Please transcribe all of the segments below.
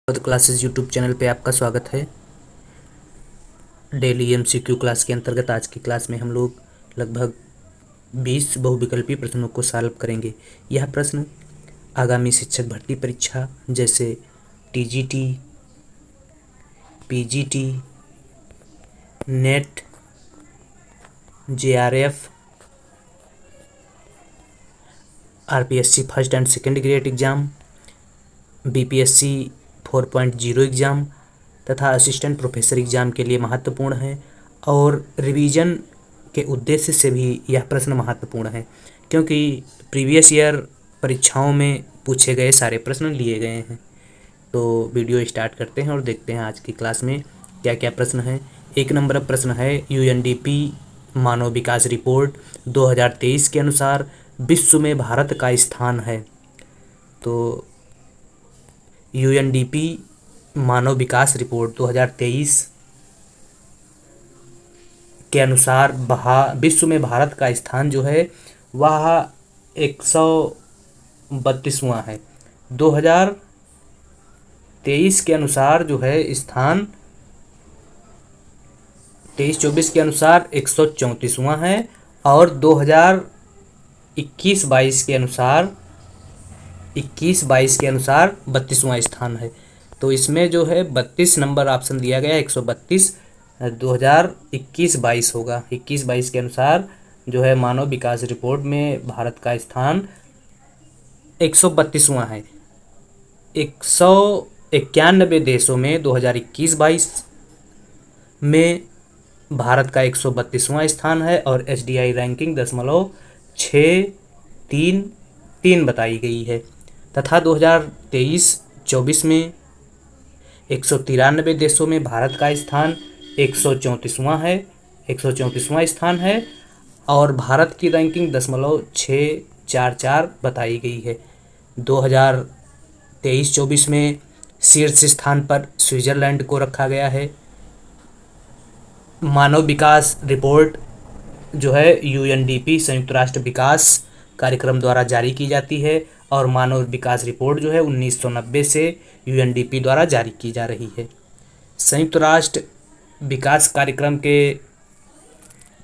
Classes YouTube channel पे आपका स्वागत है। डेली एमसीक्यू क्लास के अंतर्गत आज की क्लास में हम लोग लगभग 20 बहुविकल्पीय प्रश्नों को सॉल्व करेंगे। यह प्रश्न आगामी शिक्षक भर्ती परीक्षा जैसे TGT, PGT, net, JRF, RPSC first and second grade exam, BPSC 4.0 exam तथा असिस्टेंट प्रोफेसर एग्ज़ाम के लिए महत्वपूर्ण है और रिवीजन के उद्देश्य से भी यह प्रश्न महत्वपूर्ण है, क्योंकि प्रीवियस ईयर परीक्षाओं में पूछे गए सारे प्रश्न लिए गए हैं। तो वीडियो स्टार्ट करते हैं और देखते हैं आज की क्लास में क्या क्या प्रश्न है। 1 नंबर प्रश्न है, यूएनडीपी मानव विकास रिपोर्ट 2023 के अनुसार विश्व में भारत का स्थान है। तो यूएनडीपी मानव विकास रिपोर्ट 2023 के अनुसार विश्व में भारत का स्थान जो है वह 132वां है। 2023 के अनुसार जो है स्थान 23-24 के अनुसार 134वां है और 2021-22 के अनुसार 32वां स्थान है। तो इसमें जो है 32 नंबर ऑप्शन दिया गया है, 132 2021-22 होगा। 21-22 के अनुसार जो है मानव विकास रिपोर्ट में भारत का स्थान 132वां है। 191 देशों में 2021-22 में भारत का 132वां स्थान है और एचडीआई रैंकिंग 0.633 बताई गई है तथा 2023-24 में 193 देशों में भारत का स्थान 134वां स्थान है और भारत की रैंकिंग 0.644 बताई गई है। 2023-24 में शीर्ष स्थान पर स्विट्जरलैंड को रखा गया है। मानव विकास रिपोर्ट जो है यूएनडीपी संयुक्त राष्ट्र विकास कार्यक्रम द्वारा जारी की जाती है और मानव विकास रिपोर्ट जो है 1990 से यूएनडीपी द्वारा जारी की जा रही है। संयुक्त राष्ट्र विकास कार्यक्रम के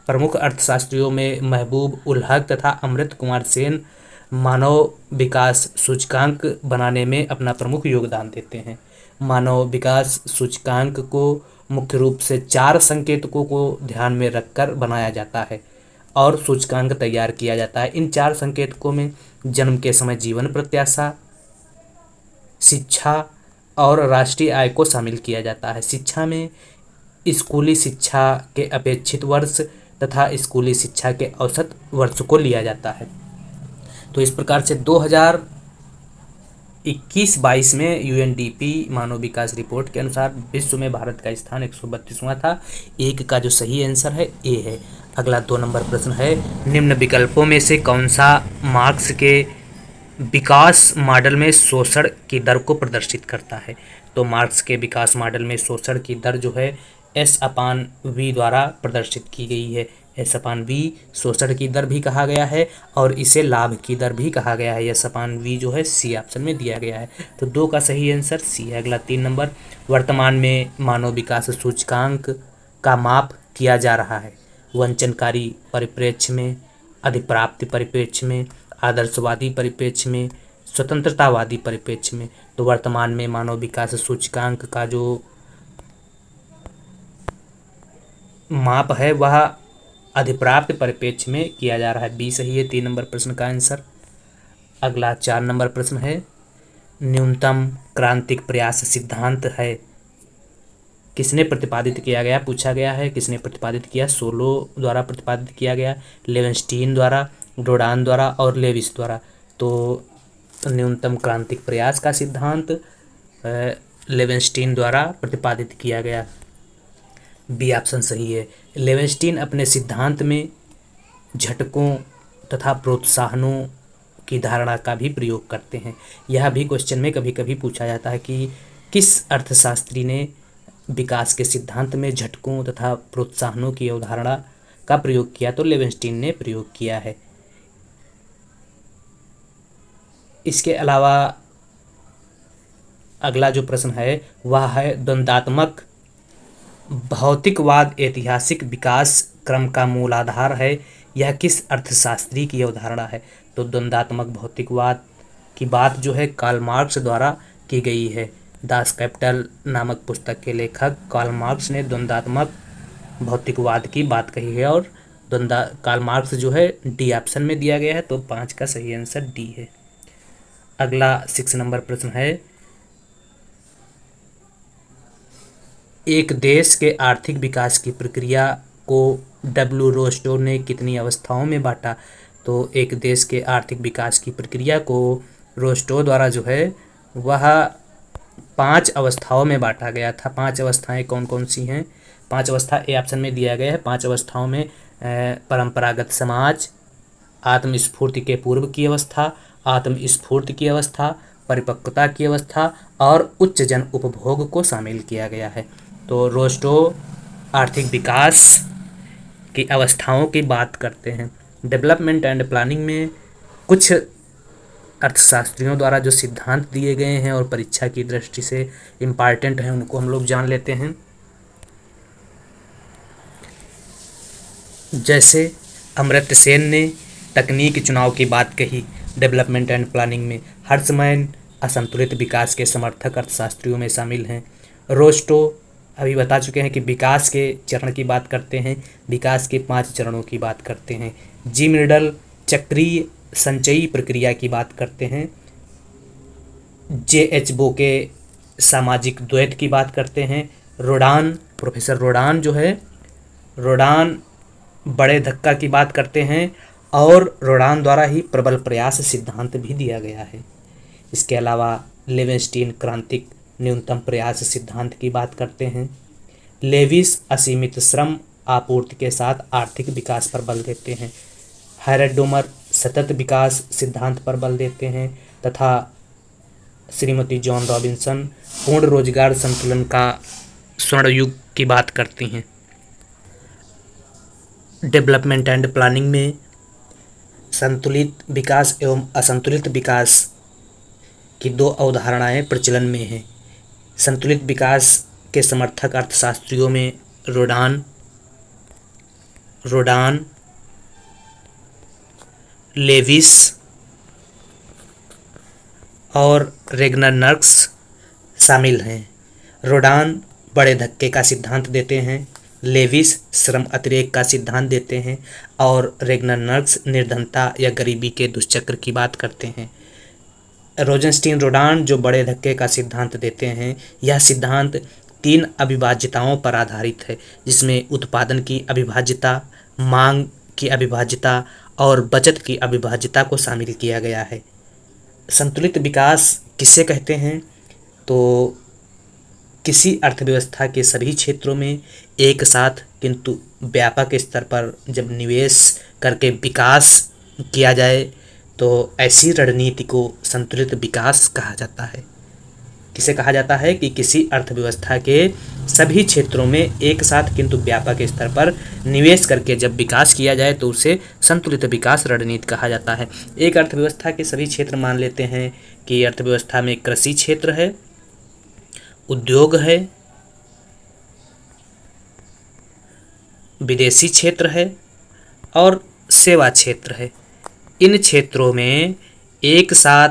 प्रमुख अर्थशास्त्रियों में महबूब उल हक तथा अमृत कुमार सेन मानव विकास सूचकांक बनाने में अपना प्रमुख योगदान देते हैं। मानव विकास सूचकांक को मुख्य रूप से 4 संकेतकों को ध्यान में रखकर बनाया जाता है और सूचकांक तैयार किया जाता है। इन 4 संकेतकों में जन्म के समय जीवन प्रत्याशा, शिक्षा और राष्ट्रीय आय को शामिल किया जाता है। शिक्षा में स्कूली शिक्षा के अपेक्षित वर्ष तथा स्कूली शिक्षा के औसत वर्ष को लिया जाता है। तो इस प्रकार से 2021-22 में यूएनडीपी मानव विकास रिपोर्ट के अनुसार विश्व में भारत का स्थान 132वां था। एक का जो सही आंसर है ए है। अगला 2 नंबर प्रश्न है, निम्न विकल्पों में से कौन सा मार्क्स के विकास मॉडल में शोषण की दर को प्रदर्शित करता है। तो मार्क्स के विकास मॉडल में शोषण की दर जो है S/V द्वारा प्रदर्शित की गई है। S/V शोषण की दर भी कहा गया है और इसे लाभ की दर भी कहा गया है। S/V जो है सी ऑप्शन में दिया गया है। तो 2 का सही आंसर सी है। अगला 3 नंबर, वर्तमान में मानव विकास सूचकांक का माप किया जा रहा है वंचनकारी परिप्रेक्ष्य में, अधिप्राप्ति परिप्रेक्ष्य में, आदर्शवादी परिप्रेक्ष्य में, स्वतंत्रतावादी परिप्रेक्ष्य में। तो वर्तमान में मानव विकास सूचकांक का जो माप है वह अधिप्राप्त परिप्रेक्ष्य में किया जा रहा है। बी सही है 3 नंबर प्रश्न का आंसर। अगला 4 नंबर प्रश्न है, न्यूनतम क्रांतिक प्रयास सिद्धांत है किसने प्रतिपादित किया गया, पूछा गया है। किसने प्रतिपादित किया? सोलो द्वारा प्रतिपादित किया गया, लेवेंस्टीन द्वारा, डोडान द्वारा और लेविस द्वारा। तो न्यूनतम क्रांतिक प्रयास का सिद्धांत लेवेंस्टीन द्वारा प्रतिपादित किया गया। बी ऑप्शन सही है। लेवेंस्टीन अपने सिद्धांत में झटकों तथा प्रोत्साहनों की धारणा का भी प्रयोग करते हैं। यह भी क्वेश्चन में कभी कभी पूछा जाता है कि किस अर्थशास्त्री ने विकास के सिद्धांत में झटकों तथा प्रोत्साहनों की अवधारणा का प्रयोग किया। तो लेवेंस्टीन ने प्रयोग किया है। इसके अलावा अगला जो प्रश्न है वह है द्वंद्वात्मक भौतिकवाद ऐतिहासिक विकास क्रम का मूलाधार है, यह किस अर्थशास्त्री की अवधारणा है। तो द्वंद्वात्मक भौतिकवाद की बात जो है कार्ल मार्क्स द्वारा की गई है। दास कैपिटल नामक पुस्तक के लेखक कार्ल मार्क्स ने द्वंद्वात्मक भौतिकवाद की बात कही है और कार्ल मार्क्स जो है डी ऑप्शन में दिया गया है, तो 5 का सही आंसर डी है। अगला 6 नंबर प्रश्न है, एक देश के आर्थिक विकास की प्रक्रिया को डब्ल्यू रोस्टो ने कितनी अवस्थाओं में बांटा। तो एक देश के आर्थिक विकास की प्रक्रिया को रोस्टो द्वारा जो है वह 5 अवस्थाओं में बांटा गया था। 5 अवस्थाएं कौन कौन सी हैं? 5 अवस्था ए ऑप्शन में दिया गया है। 5 अवस्थाओं में परंपरागत समाज, आत्मस्फूर्ति के पूर्व की अवस्था, आत्मस्फूर्ति की अवस्था, परिपक्वता की अवस्था और उच्च जन उपभोग को शामिल किया गया है। तो रोस्टो आर्थिक विकास की अवस्थाओं की बात करते हैं। डेवलपमेंट एंड प्लानिंग में कुछ अर्थशास्त्रियों द्वारा जो सिद्धांत दिए गए हैं और परीक्षा की दृष्टि से इम्पॉर्टेंट हैं उनको हम लोग जान लेते हैं। जैसे अमर्त्य सेन ने तकनीक चुनाव की बात कही डेवलपमेंट एंड प्लानिंग में। हर्षमैन असंतुलित विकास के समर्थक अर्थशास्त्रियों में शामिल हैं। रोस्टो अभी बता चुके हैं कि विकास के चरण की बात करते हैं, विकास के 5 चरणों की बात करते हैं। जी मिडल चक्रीय संचयी प्रक्रिया की बात करते हैं। जे.एच. बोके सामाजिक द्वैत की बात करते हैं। रोडान प्रोफेसर रोडान जो है रोडान बड़े धक्का की बात करते हैं और रोडान द्वारा ही प्रबल प्रयास सिद्धांत भी दिया गया है। इसके अलावा लेवेंस्टीन क्रांतिक न्यूनतम प्रयास सिद्धांत की बात करते हैं। लेविस असीमित श्रम आपूर्ति के साथ आर्थिक विकास पर बल देते हैं। हैरडोमर सतत विकास सिद्धांत पर बल देते हैं तथा श्रीमती जॉन रॉबिन्सन पूर्ण रोजगार संतुलन का स्वर्ण युग की बात करती हैं। डेवलपमेंट एंड प्लानिंग में संतुलित विकास एवं असंतुलित विकास की 2 अवधारणाएं प्रचलन में हैं। संतुलित विकास के समर्थक अर्थशास्त्रियों में रोडान, लेविस और रेगनर-नर्क्स शामिल हैं। रोडान बड़े धक्के का सिद्धांत देते हैं, लेविस श्रम अतिरेक का सिद्धांत देते हैं और रेगनर-नर्क्स निर्धनता या गरीबी के दुष्चक्र की बात करते हैं। रोजेंस्टीन रोडान जो बड़े धक्के का सिद्धांत देते हैं, यह सिद्धांत 3 अविभाज्यताओं पर आधारित है, जिसमें उत्पादन की अविभाज्यता, मांग की अविभाज्यता और बचत की अविभाज्यता को शामिल किया गया है। संतुलित विकास किसे कहते हैं? तो किसी अर्थव्यवस्था के सभी क्षेत्रों में एक साथ किंतु व्यापक स्तर पर जब निवेश करके विकास किया जाए तो ऐसी रणनीति को संतुलित विकास कहा जाता है। किसे कहा जाता है? कि किसी अर्थव्यवस्था के सभी क्षेत्रों में एक साथ किंतु व्यापक स्तर पर निवेश करके जब विकास किया जाए तो उसे संतुलित विकास रणनीति कहा जाता है। एक अर्थव्यवस्था के सभी क्षेत्र मान लेते हैं कि अर्थव्यवस्था में कृषि क्षेत्र है, उद्योग है, विदेशी क्षेत्र है और सेवा क्षेत्र है। इन क्षेत्रों में एक साथ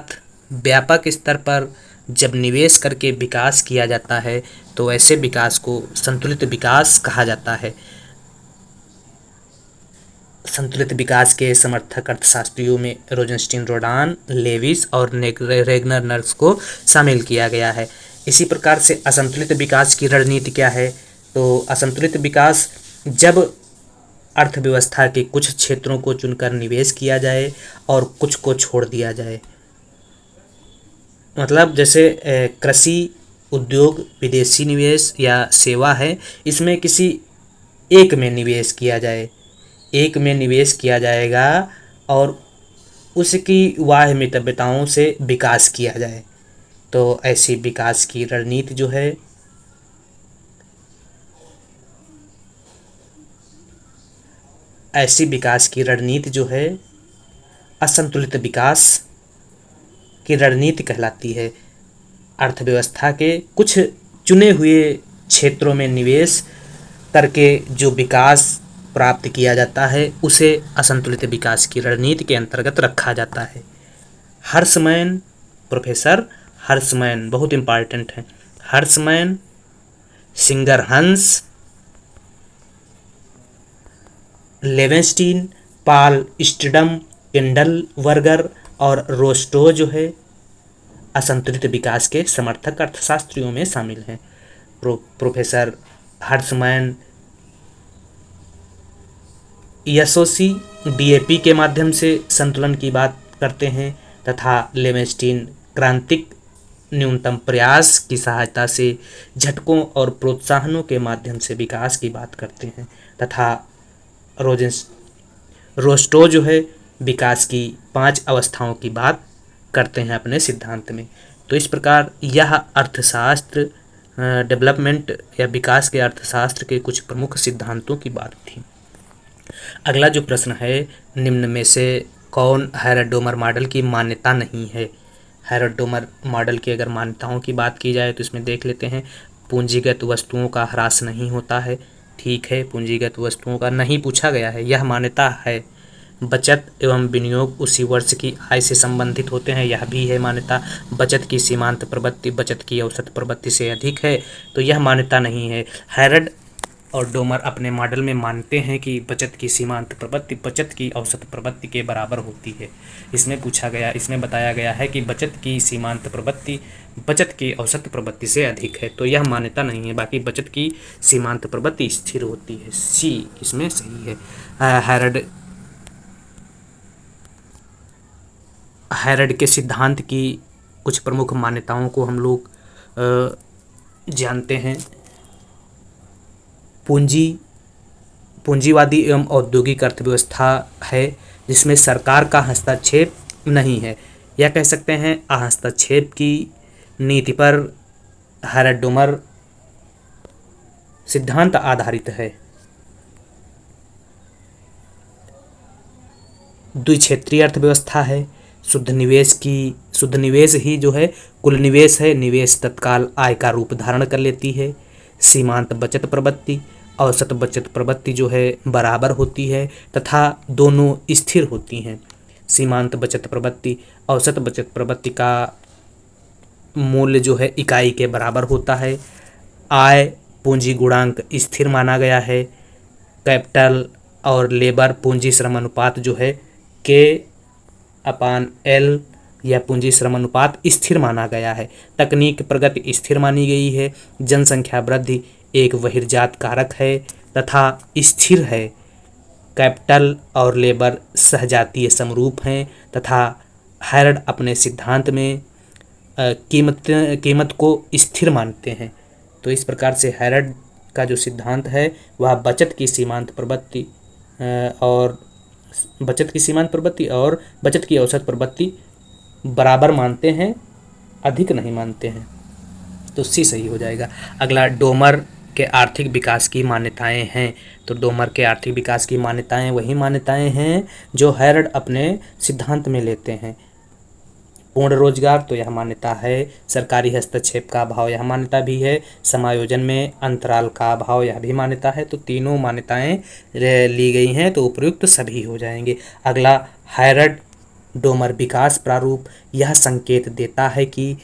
व्यापक स्तर पर जब निवेश करके विकास किया जाता है तो ऐसे विकास को संतुलित विकास कहा जाता है। संतुलित विकास के समर्थक अर्थशास्त्रियों में रोजेंस्टीन रोडान, लेविस और रेगनर-नर्क्स को शामिल किया गया है। इसी प्रकार से असंतुलित विकास की रणनीति क्या है? तो असंतुलित विकास जब अर्थव्यवस्था के कुछ क्षेत्रों को चुनकर निवेश किया जाए और कुछ को छोड़ दिया जाए। मतलब जैसे कृषि, उद्योग, विदेशी निवेश या सेवा है, इसमें किसी एक में निवेश किया जाए, एक में निवेश किया जाएगा और उसकी वाह्यमितव्यताओं से विकास किया जाए। तो ऐसी विकास की रणनीति जो है असंतुलित विकास की रणनीति कहलाती है। अर्थव्यवस्था के कुछ चुने हुए क्षेत्रों में निवेश करके जो विकास प्राप्त किया जाता है उसे असंतुलित विकास की रणनीति के अंतर्गत रखा जाता है। हर्षमैन, प्रोफेसर हर्षमैन बहुत इम्पॉर्टेंट है। हर्षमैन, सिंगरहंस, लेवेंस्टीन, पाल स्टिडम, किंडलवर्गर और रोस्टो जो है असंतुलित विकास के समर्थक अर्थशास्त्रियों में शामिल हैं। प्रोफेसर हर्षमैन एसओसी डीएपी के माध्यम से संतुलन की बात करते हैं तथा लेवेंस्टीन क्रांतिक न्यूनतम प्रयास की सहायता से झटकों और प्रोत्साहनों के माध्यम से विकास की बात करते हैं तथा रोस्टो जो है विकास की 5 अवस्थाओं की बात करते हैं अपने सिद्धांत में। तो इस प्रकार यह अर्थशास्त्र डेवलपमेंट या विकास के अर्थशास्त्र के कुछ प्रमुख सिद्धांतों की बात थी। अगला जो प्रश्न है, निम्न में से कौन हैरड-डोमर मॉडल की मान्यता नहीं है। हैरड-डोमर मॉडल की अगर मान्यताओं की बात की जाए तो इसमें देख लेते हैं। पूंजीगत वस्तुओं का ह्रास नहीं होता है, ठीक है, पूंजीगत वस्तुओं का नहीं पूछा गया है, यह मान्यता है। बचत एवं विनियोग उसी वर्ष की आय से संबंधित होते हैं, यह भी है मान्यता। बचत की सीमांत प्रवृत्ति बचत की औसत प्रवृत्ति से अधिक है, तो यह मान्यता नहीं है। हैरड और डोमर अपने मॉडल में मानते हैं कि बचत की सीमांत प्रवृत्ति बचत की औसत प्रवृत्ति के बराबर होती है। इसमें बताया गया है कि बचत की सीमांत प्रवृत्ति बचत की औसत प्रवृत्ति से अधिक है, तो यह मान्यता नहीं है। बाकी बचत की सीमांत प्रवृत्ति स्थिर होती है, सी इसमें सही है। हैरड के सिद्धांत की कुछ प्रमुख मान्यताओं को हम लोग जानते हैं। पूंजीवादी एवं औद्योगिक अर्थव्यवस्था है जिसमें सरकार का हस्तक्षेप नहीं है, या कह सकते हैं हस्तक्षेप की नीति पर हैरड-डोमर सिद्धांत आधारित है। द्विक्षेत्रीय अर्थव्यवस्था है। शुद्ध निवेश ही जो है कुल निवेश है। निवेश तत्काल आय का रूप धारण कर लेती है। सीमांत बचत प्रवृत्ति औसत बचत प्रवृत्ति जो है बराबर होती है तथा दोनों स्थिर होती हैं। सीमांत बचत प्रवृत्ति औसत बचत प्रवृत्ति का मूल्य जो है इकाई के बराबर होता है। आय पूंजी गुणांक स्थिर माना गया है। कैपिटल और लेबर पूंजी श्रम अनुपात जो है K/L या पूंजी श्रम अनुपात स्थिर माना गया है। तकनीक प्रगति स्थिर मानी गई है। जनसंख्या वृद्धि एक बहिर्जात कारक है तथा स्थिर है। कैपिटल और लेबर सहजातीय हैं तथा हैरड अपने सिद्धांत में कीमत को स्थिर मानते हैं। तो इस प्रकार से हैरड का जो सिद्धांत है वह बचत की सीमांत प्रवृत्ति और बचत की औसत प्रवृत्ति बराबर मानते हैं, अधिक नहीं मानते हैं, तो सी सही हो जाएगा। अगला डोमर के आर्थिक विकास की मान्यताएं हैं। तो डोमर के आर्थिक विकास की मान्यताएं वही मान्यताएं हैं जो हैरड अपने सिद्धांत में लेते हैं। पूर्ण रोजगार, तो यह मान्यता है। सरकारी हस्तक्षेप का अभाव, यह मान्यता भी है। समायोजन में अंतराल का अभाव, यह भी मान्यता है। तो तीनों मान्यताएं ली गई हैं, तो उपयुक्त सभी हो जाएंगे। अगला हैरड डोमर विकास प्रारूप, यह संकेत देता है कि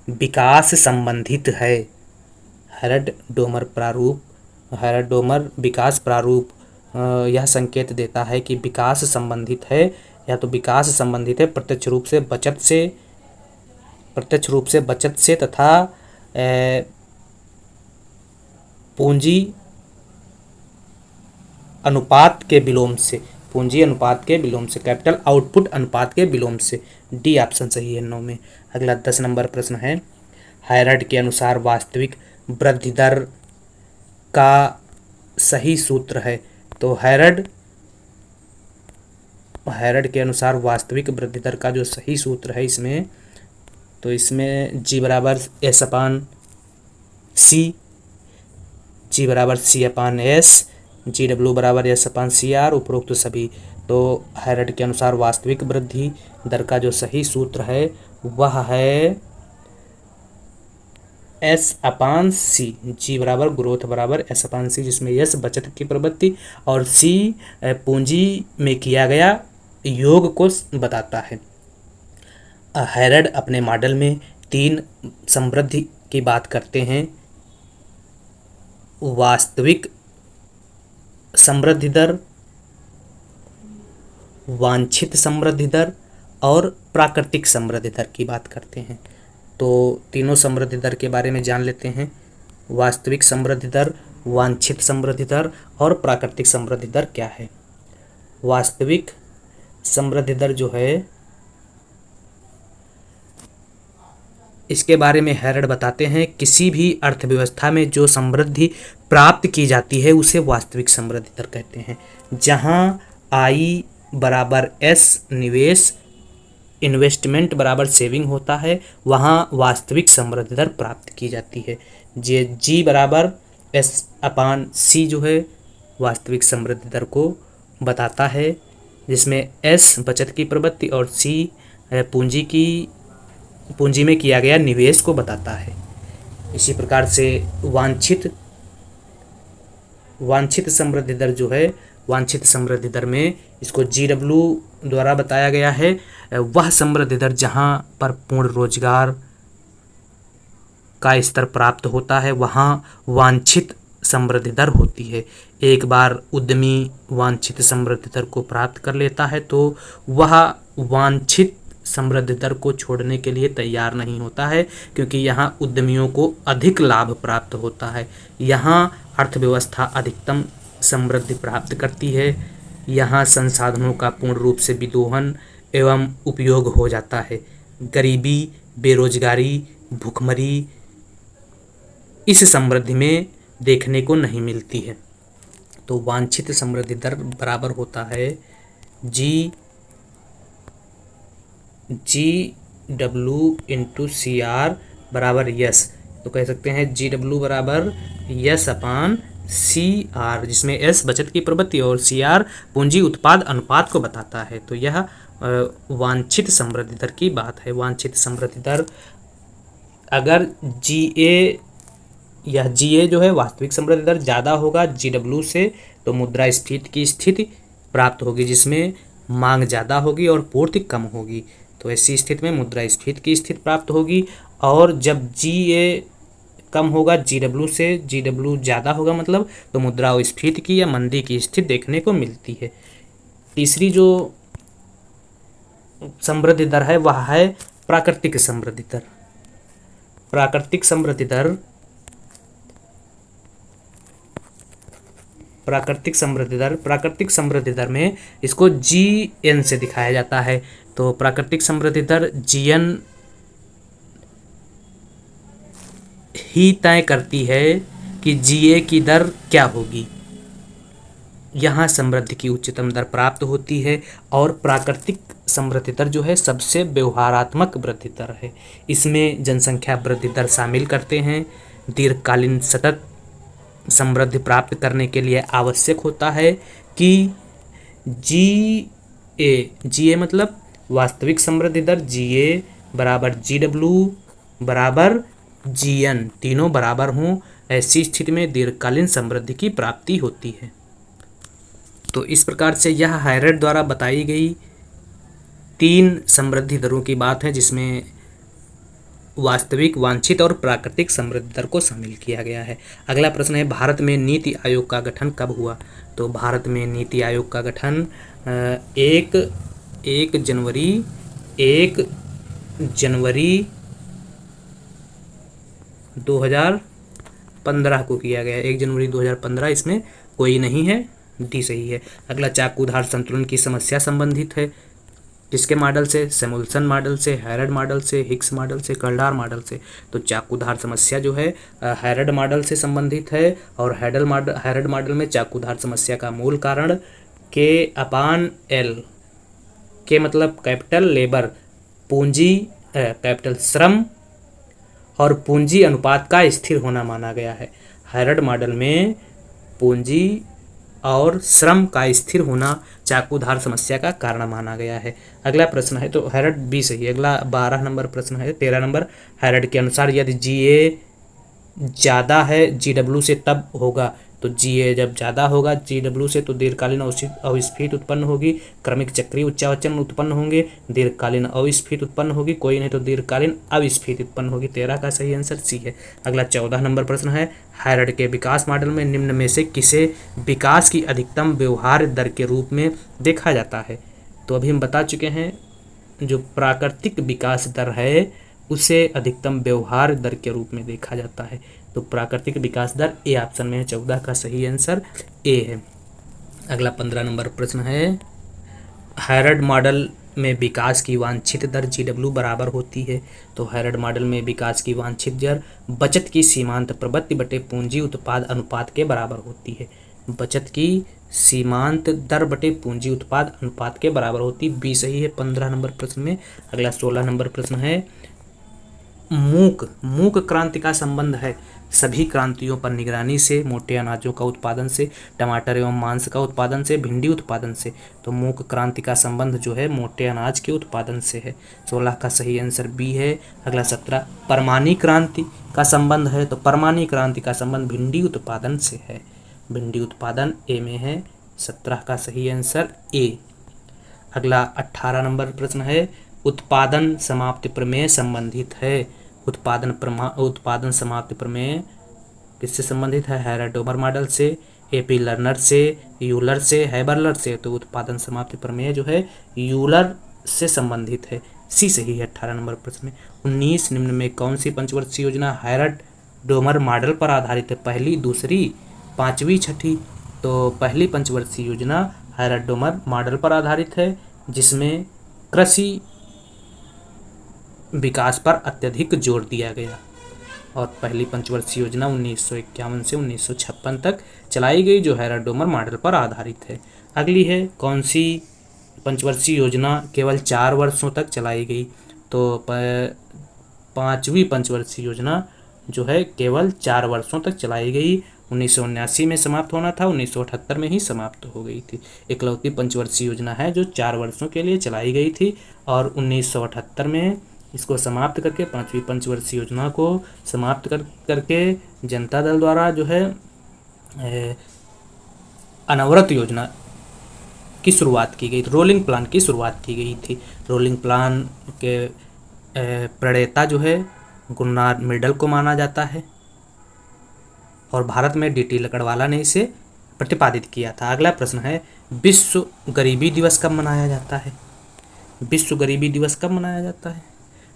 विकास संबंधित है। हैरड डोमर विकास प्रारूप यह संकेत देता है कि विकास संबंधित है, या तो विकास संबंधित है प्रत्यक्ष रूप से बचत से तथा पूंजी अनुपात के विलोम से, कैपिटल आउटपुट अनुपात के विलोम से। डी ऑप्शन सही है 9 में। अगला 10 नंबर प्रश्न है, हैरड के अनुसार वास्तविक वृद्धि दर का सही सूत्र है। तो हैरड के अनुसार वास्तविक वृद्धि दर का जो सही सूत्र है इसमें G बराबर S/C, G/C/S, GW बराबर S/CR, उपरोक्त सभी। तो हैरड के अनुसार वास्तविक वृद्धि दर का जो सही सूत्र है वह है एस अपान सी, जी बराबर ग्रोथ बराबर एस अपान सी, जिसमें यस बचत की प्रवृत्ति और सी पूंजी में किया गया योग को बताता है। हैरड अपने मॉडल में 3 समृद्धि की बात करते हैं, वास्तविक समृद्धि दर, वांछित समृद्धि दर और प्राकृतिक समृद्धि दर की बात करते हैं। तो तीनों समृद्धि दर के बारे में जान लेते हैं। वास्तविक समृद्धि दर, वांछित समृद्धि दर और प्राकृतिक समृद्धि दर क्या है। वास्तविक समृद्धि दर जो है, इसके बारे में हैरड बताते हैं, किसी भी अर्थव्यवस्था में जो समृद्धि प्राप्त की जाती है उसे वास्तविक समृद्धि दर कहते हैं। जहां आई बराबर एस निवेश, इन्वेस्टमेंट बराबर सेविंग होता है, वहाँ वास्तविक समृद्धि दर प्राप्त की जाती है। जी बराबर एस अपान सी जो है वास्तविक समृद्धि दर को बताता है, जिसमें एस बचत की प्रवृत्ति और सी पूंजी में किया गया निवेश को बताता है। इसी प्रकार से वांछित समृद्धि दर जो है, वांछित समृद्धि दर में इसको GW द्वारा बताया गया है। वह समृद्धि दर जहां पर पूर्ण रोजगार का स्तर प्राप्त होता है वहां वांछित समृद्धि दर होती है। एक बार उद्यमी वांछित समृद्धि दर को प्राप्त कर लेता है तो वह वांछित समृद्धि दर को छोड़ने के लिए तैयार नहीं होता है, क्योंकि यहाँ उद्यमियों को अधिक लाभ प्राप्त होता है। यहाँ अर्थव्यवस्था अधिकतम समृद्धि प्राप्त करती है। यहाँ संसाधनों का पूर्ण रूप से विदोहन एवं उपयोग हो जाता है। गरीबी, बेरोजगारी, भूखमरी इस समृद्धि में देखने को नहीं मिलती है। तो वांछित समृद्धि दर बराबर होता है GW इंटू CR बराबर यस। तो कह सकते हैं GW बराबर यस अपान CR, जिसमें S बचत की प्रवृत्ति और CR पूंजी उत्पाद अनुपात को बताता है। तो यह वांछित समृद्धि दर की बात है। वांछित समृद्धि दर, अगर GA जो है वास्तविक समृद्धि दर ज़्यादा होगा GW से, तो मुद्रास्फीति की स्थिति प्राप्त होगी, जिसमें मांग ज़्यादा होगी और पूर्ति कम होगी। तो ऐसी स्थिति में मुद्रास्फीति की स्थिति प्राप्त होगी। और जब GA कम होगा GW से, GW ज़्यादा होगा मतलब, तो मुद्रास्फीति की या मंदी की स्थिति देखने को मिलती है। तीसरी जो समृद्धि दर है वह है प्राकृतिक समृद्धि दर। प्राकृतिक समृद्धि दर में इसको GN से दिखाया जाता है। तो प्राकृतिक समृद्धि दर GN ही तय करती है कि GA की दर क्या होगी। यहाँ समृद्धि की उच्चतम दर प्राप्त होती है और प्राकृतिक समृद्धि दर जो है सबसे व्यवहारात्मक वृद्धि दर है। इसमें जनसंख्या वृद्धि दर शामिल करते हैं। दीर्घकालीन सतत समृद्धि प्राप्त करने के लिए आवश्यक होता है कि GA मतलब वास्तविक समृद्धि दर, GA बराबर GW बराबर GN, तीनों बराबर हों। ऐसी स्थिति में दीर्घकालीन समृद्धि की प्राप्ति होती है। तो इस प्रकार से यह हैरड द्वारा बताई गई 3 समृद्धि दरों की बात है, जिसमें वास्तविक, वांछित और प्राकृतिक समृद्धि दर को शामिल किया गया है। अगला प्रश्न है, भारत में नीति आयोग का गठन कब हुआ। तो भारत में नीति आयोग का गठन 1 जनवरी 2015 को किया गया। 1 जनवरी 2015, इसमें कोई नहीं है, डी सही है। अगला, चाकूधार संतुलन की समस्या संबंधित है किसके मॉडल से? सैमुअल्सन मॉडल से, हैरड मॉडल से, हिक्स मॉडल से, कल्डार मॉडल से। तो चाकूधार समस्या जो है हैरड मॉडल से संबंधित है। और हैरड मॉडल में चाकूधार समस्या का मूल कारण K/L, के मतलब कैपिटल, लेबर पूंजी, कैपिटल श्रम और पूंजी अनुपात का स्थिर होना माना गया है। हैरड मॉडल में पूंजी और श्रम का स्थिर होना चाकूधार समस्या का कारण माना गया है। अगला प्रश्न है, तो हैरड बी सही है। अगला 12 नंबर प्रश्न है, 13 नंबर, हैरड के अनुसार यदि GA ज़्यादा है GW से तब होगा, तो GA जब ज़्यादा होगा GW से तो दीर्घकालीन अविस्फीत उत्पन्न होगी, क्रमिक चक्रीय उच्चावचन उत्पन्न होंगे, दीर्घकालीन अविस्फीत उत्पन्न होगी, कोई नहीं तो दीर्घकालीन अविस्फीत उत्पन्न होगी। 13 का सही आंसर सी है। अगला 14 नंबर प्रश्न है, हायरार्ड के विकास मॉडल में निम्न में से किसे विकास की अधिकतम व्यवहार्य दर के रूप में देखा जाता है? तो अभी हम बता चुके हैं, जो प्राकृतिक विकास दर है उसे अधिकतम व्यवहार दर के रूप में देखा जाता है। तो प्राकृतिक विकास दर ए ऑप्शन में है। 14 का सही आंसर ए है। अगला 15 नंबर प्रश्न है, हायरार्ड मॉडल में विकास की वांछित दर GW बराबर होती है। तो हायरार्ड मॉडल में विकास की वांछित दर बचत की सीमांत प्रवृत्ति बटे पूंजी उत्पाद अनुपात के बराबर होती है। बचत की सीमांत दर बटे पूंजी उत्पाद अनुपात के बराबर होती, बी सही है 15 नंबर प्रश्न में। अगला 16 नंबर प्रश्न है, मूक क्रांति का संबंध है सभी क्रांतियों पर निगरानी से, मोटे अनाजों का उत्पादन से, टमाटर एवं मांस का उत्पादन से, भिंडी उत्पादन से। तो मूक क्रांति का संबंध जो है मोटे अनाज के उत्पादन से है। 16 का सही आंसर बी है। अगला 17, परमाणु क्रांति का संबंध है। तो परमाणु क्रांति का संबंध भिंडी उत्पादन से है। भिंडी उत्पादन ए में है। 17 का सही आंसर ए। अगला 18 नंबर प्रश्न है, उत्पादन समाप्ति प्रमेय संबंधित है। उत्पादन समाप्ति प्रमेय किससे संबंधित है? हायरार्ड-डोमर मॉडल से, AP लर्नर से, यूलर से, हैबरलर से। तो उत्पादन समाप्ति प्रमेय जो है यूलर से संबंधित है। सी सही है 18 नंबर प्रश्न में। 19, निम्न में कौन सी पंचवर्षीय योजना हायरार्ड-डोमर मॉडल पर आधारित है? पहली, दूसरी, पांचवी, छठी। तो पहली पंचवर्षीय योजना हायरार्ड-डोमर मॉडल पर आधारित है, जिसमें कृषि विकास पर अत्यधिक जोर दिया गया। और पहली पंचवर्षीय योजना 1951 से 1956 तक चलाई गई, जो हायरार्ड-डोमर मॉडल पर आधारित है। अगली है, कौन सी पंचवर्षीय योजना केवल 4 वर्षों तक चलाई गई? तो पांचवी पंचवर्षीय योजना जो है केवल 4 वर्षों तक चलाई गई। 1979 में समाप्त होना था, 1978 में ही समाप्त हो गई थी। इकलौती पंचवर्षीय योजना है जो 4 वर्षों के लिए चलाई गई थी, और 1978 में इसको समाप्त करके, पांचवी पंचवर्षीय योजना को समाप्त करके जनता दल द्वारा जो है अनवरत योजना की शुरुआत की गई, रोलिंग प्लान की शुरुआत की गई थी। रोलिंग प्लान के प्रणेता जो है गुरनार मिडल को माना जाता है, और भारत में DT लकड़वाला ने इसे प्रतिपादित किया था। अगला प्रश्न है, विश्व गरीबी दिवस कब मनाया जाता है? विश्व गरीबी दिवस कब मनाया जाता है?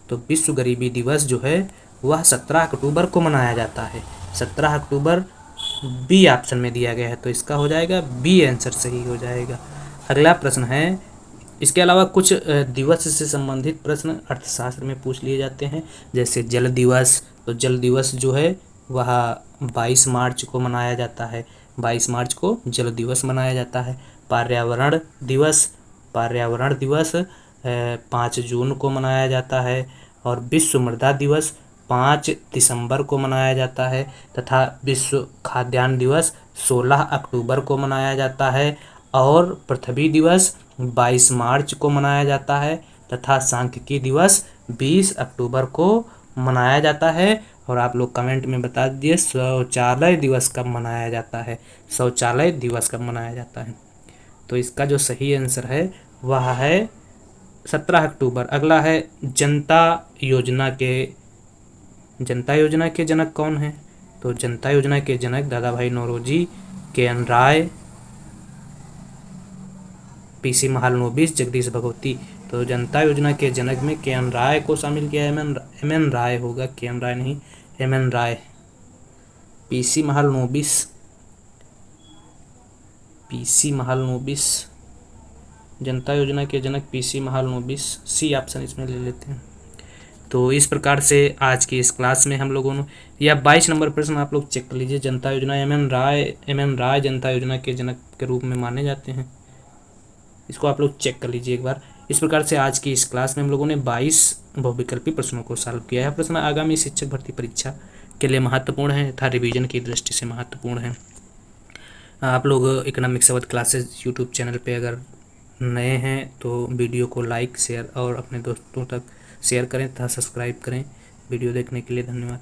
तो विश्व गरीबी दिवस जो है वह 17 अक्टूबर को मनाया जाता है। 17 अक्टूबर बी ऑप्शन में दिया गया है, तो इसका हो जाएगा बी आंसर सही हो जाएगा। अगला प्रश्न है, इसके अलावा कुछ दिवस से संबंधित प्रश्न अर्थशास्त्र में पूछ लिए जाते हैं, जैसे जल दिवस। तो जल दिवस जो है वह 22 मार्च को मनाया जाता है। 22 मार्च को जल दिवस मनाया जाता है। पर्यावरण दिवस 5 जून को मनाया जाता है, और विश्व मृदा दिवस 5 दिसंबर को मनाया जाता है, तथा विश्व खाद्यान्न दिवस 16 अक्टूबर को मनाया जाता है, और पृथ्वी दिवस 22 मार्च को मनाया जाता है, तथा सांख्यिकी दिवस 20 अक्टूबर को मनाया जाता है। और आप लोग कमेंट में बता दीजिए शौचालय दिवस कब मनाया जाता है? शौचालय दिवस कब मनाया जाता है? तो इसका जो सही आंसर है वह है 17 अक्टूबर। अगला है, जनता योजना के जनक कौन है? तो जनता योजना के जनक दादा भाई नौरोजी, KN राय, PC महालनोबिस, जगदीश भगवती। तो जनता योजना के जनक में KN राय को शामिल किया है। MN राय होगा, KN राय नहीं, MN राय। PC महालनोबिस, जनता योजना के जनक PC महालनोबिस, सी ऑप्शन इसमें ले लेते हैं। तो इस प्रकार से आज की इस क्लास में हम लोगों ने यह 22 नंबर प्रश्न आप लोग चेक कर लीजिए। जनता योजना MN राय जनता योजना के जनक के रूप में माने जाते हैं। इसको आप लोग चेक कर लीजिए एक बार। इस प्रकार से आज की इस क्लास में हम लोगों ने 22 बहुविकल्पी प्रश्नों को सॉल्व किया है। प्रश्न आगामी शिक्षक भर्ती परीक्षा के लिए महत्वपूर्ण है तथा रिवीजन की दृष्टि से महत्वपूर्ण है। आप लोग economics Awadh classes YouTube channel पे अगर नए हैं तो वीडियो को लाइक, शेयर और अपने दोस्तों तक शेयर करें तथा सब्सक्राइब करें। वीडियो देखने के लिए धन्यवाद।